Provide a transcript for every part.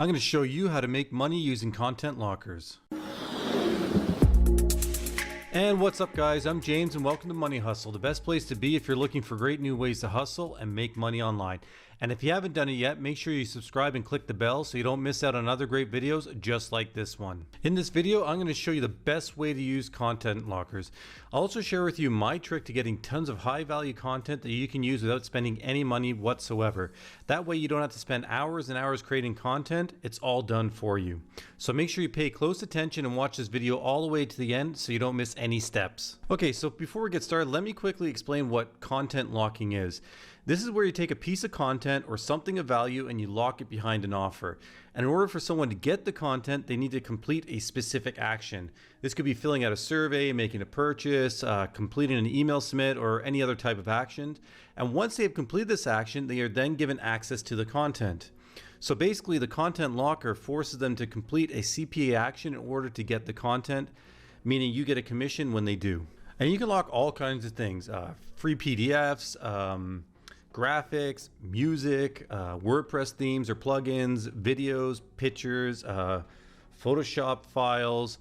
I'm going to show you how to make money using content lockers. And what's up guys, I'm James and welcome to Money Hustle, the best place to be if you're looking for great new ways to hustle and make money online. And if you haven't done it yet, make sure you subscribe and click the bell so you don't miss out on other great videos just like this one. In this video, I'm going to show you the best way to use content lockers. I'll also share with you my trick to getting tons of high value content that you can use without spending any money whatsoever. That way you don't have to spend hours and hours creating content, it's all done for you. So make sure you pay close attention and watch this video all the way to the end so you don't miss any steps. Okay, so before we get started, let me quickly explain what content locking is. This is where you take a piece of content or something of value and you lock it behind an offer. And in order for someone to get the content, they need to complete a specific action. This could be filling out a survey, making a purchase, completing an email submit, or any other type of action. And once they have completed this action, they are then given access to the content. So basically, the content locker forces them to complete a CPA action in order to get the content, meaning you get a commission when they do. And you can lock all kinds of things, free PDFs, graphics, music, WordPress themes or plugins, videos, pictures, Photoshop files.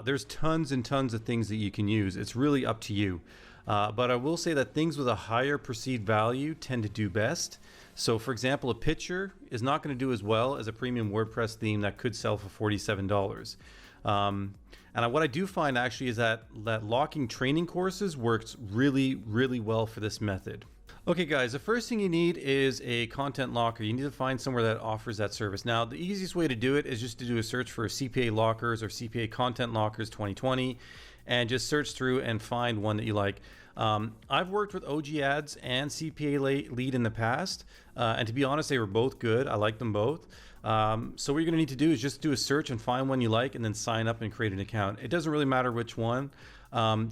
There's tons and tons of things that you can use. It's really up to you. But I will say that things with a higher perceived value tend to do best. So for example, a picture is not going to do as well as a premium WordPress theme that could sell for $47. And what I do find actually is that locking training courses works really, really well for this method. Okay guys, the first thing you need is a content locker. You need to find somewhere that offers that service. Now, the easiest way to do it is just to do a search for CPA lockers or CPA content lockers 2020 and just search through and find one that you like. I've worked with OG Ads and CPA Lead in the past, and to be honest, they were both good. I like them both. So what you're going to need to do is just do a search and find one you like and then sign up and create an account. It doesn't really matter which one.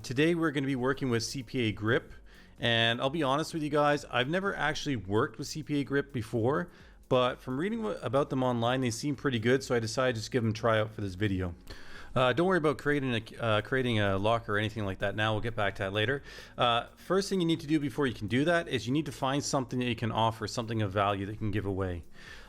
Today we're going to be working with CPA Grip. And I'll be honest with you guys, I've never actually worked with CPA Grip before, but from reading about them online, they seem pretty good, so I decided to just give them a try out for this video. Don't worry about creating a locker or anything like that now. We'll get back to that later. First thing you need to do before you can do that is you need to find something that you can offer, something of value that you can give away.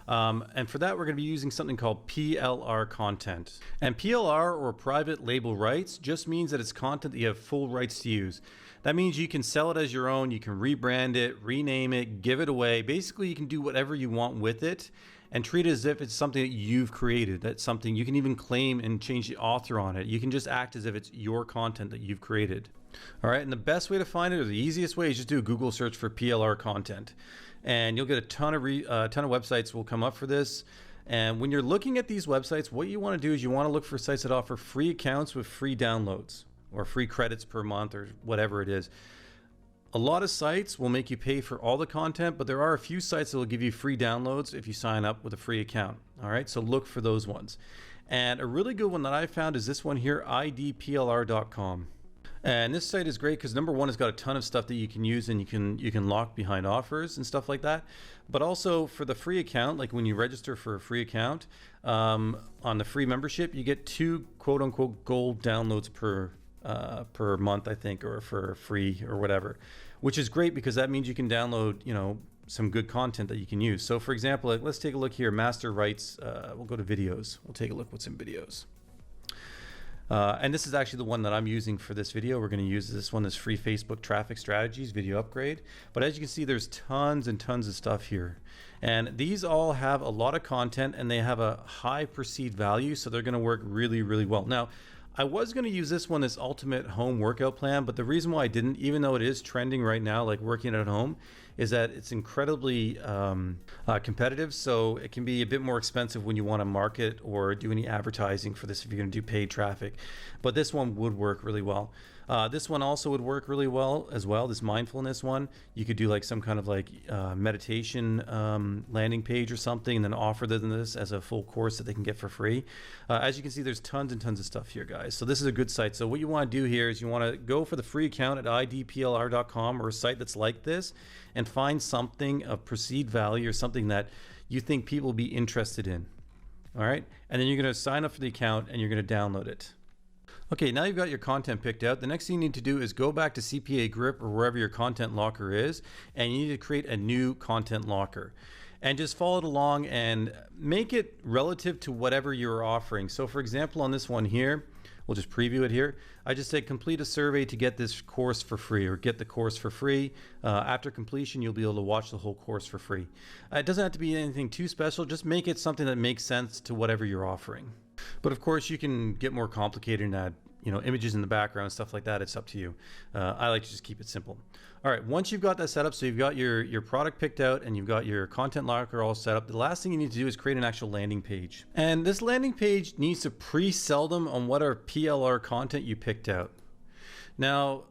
And for that, we're going to be using something called PLR content. And PLR, or private label rights, just means that it's content that you have full rights to use. That means you can sell it as your own, you can rebrand it, rename it, give it away. Basically, you can do whatever you want with it and treat it as if it's something that you've created. That's something you can even claim and change the author on it. You can just act as if it's your content that you've created. All right, and the best way to find it, or the easiest way, is just do a Google search for PLR content. And you'll get a ton of websites will come up for this. And when you're looking at these websites, what you want to do is you want to look for sites that offer free accounts with free downloads or free credits per month or whatever it is. A lot of sites will make you pay for all the content, but there are a few sites that will give you free downloads if you sign up with a free account. All right, so look for those ones. And a really good one that I found is this one here, idplr.com. And this site is great because number one, it's got a ton of stuff that you can use and you can lock behind offers and stuff like that. But also for the free account, like when you register for a free account, on the free membership, you get 2 quote unquote gold downloads per month, I think, or for free or whatever, which is great because that means you can download, some good content that you can use. So for example, let's take a look here, master rights. We'll go to videos. We'll take a look what's in videos. And this is actually the one that I'm using for this video. We're going to use this one, this free Facebook traffic strategies video upgrade. But as you can see, there's tons and tons of stuff here. And these all have a lot of content and they have a high perceived value. So they're going to work really, really well. Now, I was going to use this one, this ultimate home workout plan, but the reason why I didn't, even though it is trending right now, like working at home, is that it's incredibly competitive. So it can be a bit more expensive when you want to market or do any advertising for this if you're going to do paid traffic. But this one would work really well. This one also would work really well as well. This mindfulness one, you could do like some kind of like meditation landing page or something and then offer them this as a full course that they can get for free. As you can see, there's tons and tons of stuff here, guys. So this is a good site. So what you want to do here is you want to go for the free account at idplr.com or a site that's like this and find something of perceived value or something that you think people will be interested in. All right. And then you're going to sign up for the account and you're going to download it. Okay, now you've got your content picked out. The next thing you need to do is go back to CPA Grip or wherever your content locker is, and you need to create a new content locker. and just follow it along and make it relative to whatever you're offering. So for example, on this one here, we'll just preview it here. I just said complete a survey to get this course for free, or get the course for free. After completion, you'll be able to watch the whole course for free. It doesn't have to be anything too special. Just make it something that makes sense to whatever you're offering. But of course, you can get more complicated and add, you know, images in the background, stuff like that. It's up to you. I like to just keep it simple. All right, once you've got that set up, so you've got your product picked out and you've got your content locker all set up, the last thing you need to do is create an actual landing page. And this landing page needs to pre-sell them on whatever PLR content you picked out. Now,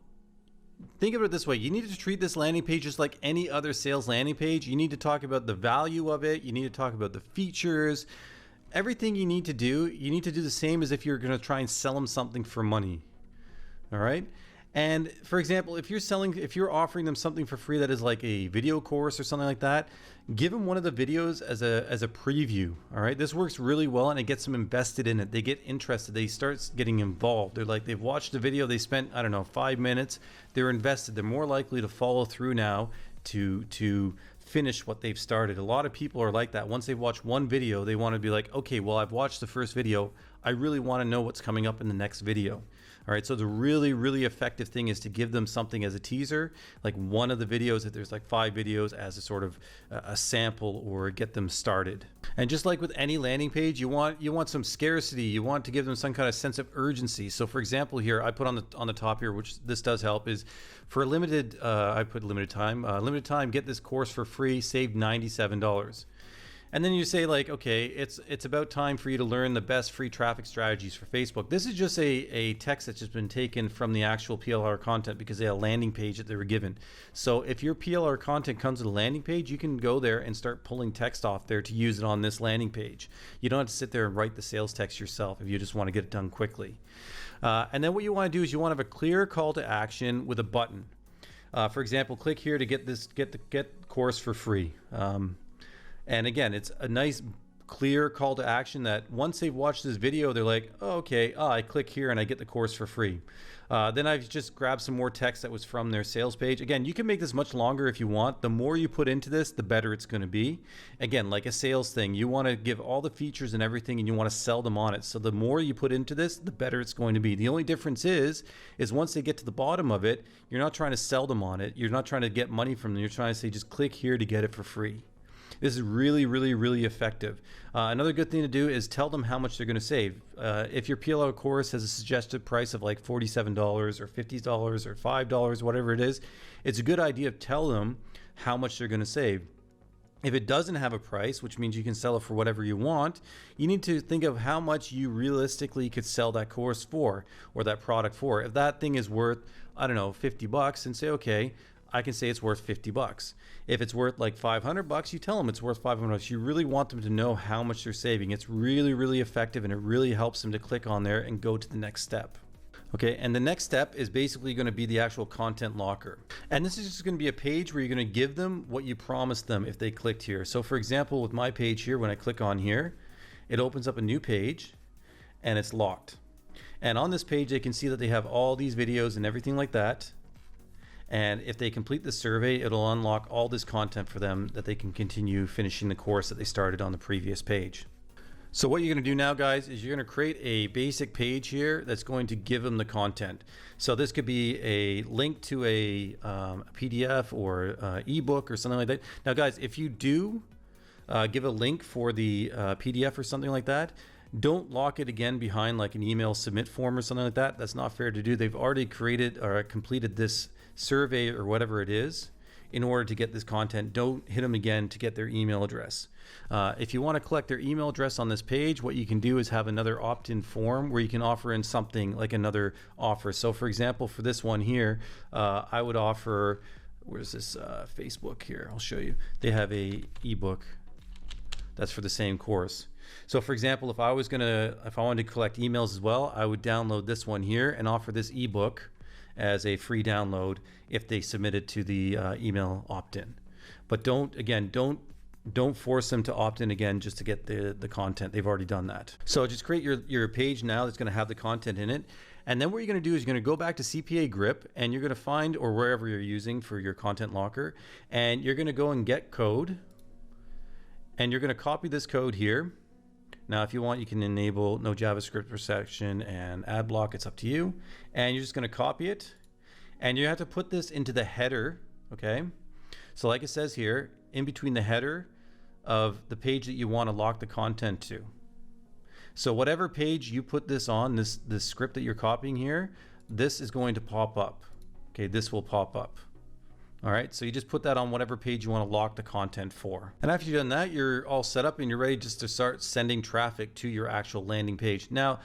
think of it this way. You need to treat this landing page just like any other sales landing page. You need to talk about the value of it. You need to talk about the features. Everything you need to do the same as if you're going to try and sell them something for money. All right. And for example, if you're offering them something for free that is like a video course or something like that, give them one of the videos as a preview. All right. This works really well and it gets them invested in it. They get interested. They start getting involved. They've watched the video. They spent, I don't know, 5 minutes. They're invested. They're more likely to follow through now to finish what they've started. A lot of people are like that. Once they've watched one video, they want to be like, okay, well, I've watched the first video. I really want to know what's coming up in the next video. All right, so the really, really effective thing is to give them something as a teaser, like one of the videos, if there's like 5 videos, as a sort of a sample, or get them started. And just like with any landing page, you want some scarcity. You want to give them some kind of sense of urgency. So for example, here I put on the top here, which this does help, is for a limited, I put limited time, get this course for free, save $97. And then you say like, okay, it's about time for you to learn the best free traffic strategies for Facebook. This is just a text that's just been taken from the actual PLR content because they had a landing page that they were given. So if your PLR content comes to the landing page, you can go there and start pulling text off there to use it on this landing page. You don't have to sit there and write the sales text yourself if you just want to get it done quickly. And then what you want to do is you want to have a clear call to action with a button. For example, click here to get the course for free. And again, it's a nice clear call to action that once they've watched this video, they're like, oh, okay, I click here and I get the course for free. Then I've just grabbed some more text that was from their sales page. Again, you can make this much longer if you want. The more you put into this, the better it's going to be. Again, like a sales thing, you want to give all the features and everything and you want to sell them on it. So the more you put into this, the better it's going to be. The only difference is once they get to the bottom of it, you're not trying to sell them on it. You're not trying to get money from them. You're trying to say, just click here to get it for free. This is really, really, really effective. Another good thing to do is tell them how much they're going to save. If your PLO course has a suggested price of like $47 or $50 or $5, whatever it is, it's a good idea to tell them how much they're going to save. If it doesn't have a price, which means you can sell it for whatever you want, you need to think of how much you realistically could sell that course for or that product for. If that thing is worth, I don't know, $50, and say, okay, I can say it's worth $50. If it's worth like $500, you tell them it's worth $500. You really want them to know how much they're saving. It's really, really effective, and it really helps them to click on there and go to the next step. Okay, and the next step is basically going to be the actual content locker. And this is just going to be a page where you're going to give them what you promised them if they clicked here. So for example, with my page here, when I click on here, it opens up a new page and it's locked. And on this page, they can see that they have all these videos and everything like that. And if they complete the survey, it'll unlock all this content for them that they can continue finishing the course that they started on the previous page. So what you're going to do now, guys, is you're going to create a basic page here that's going to give them the content. So this could be a link to a PDF or ebook or something like that. Now, guys, if you do give a link for the PDF or something like that, don't lock it again behind like an email submit form or something like that. That's not fair to do. They've already created or completed this survey or whatever it is in order to get this content. Don't hit them again to get their email address. If you want to collect their email address on this page, what you can do is have another opt-in form where you can offer in something like another offer. So for example, for this one here, I would offer, where's this Facebook here? I'll show you. They have a ebook that's for the same course. So for example, if I wanted to collect emails as well, I would download this one here and offer this ebook as a free download if they submit it to the email opt-in. But don't force them to opt in again just to get the content. They've already done that. So just create your page now that's going to have the content in it. And then what you're going to do is you're going to go back to CPA Grip, and you're going to find, or wherever you're using for your content locker, and you're going to go and get code. And you're going to copy this code here. Now, if you want, you can enable no JavaScript per section and ad block. It's up to you. And you're just going to copy it. And you have to put this into the header, okay? So like it says here, in between the header of the page that you want to lock the content to. So whatever page you put this on, this script that you're copying here, this is going to pop up. Okay, this will pop up. All right, so you just put that on whatever page you want to lock the content for. And after you've done that, you're all set up and you're ready just to start sending traffic to your actual landing page. Now,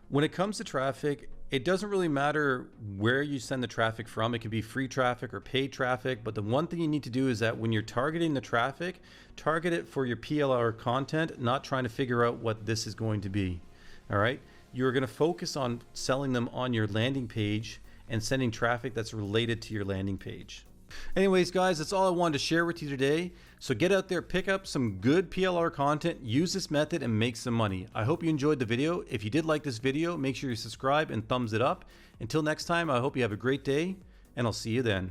when it comes to traffic, it doesn't really matter where you send the traffic from. It can be free traffic or paid traffic, but the one thing you need to do is that when you're targeting the traffic, target it for your PLR content, not trying to figure out what this is going to be. All right, you're going to focus on selling them on your landing page and sending traffic that's related to your landing page. Anyways, guys, that's all I wanted to share with you today. So get out there, pick up some good PLR content, use this method, and make some money. I hope you enjoyed the video. If you did like this video, make sure you subscribe and thumbs it up. Until next time, I hope you have a great day, and I'll see you then.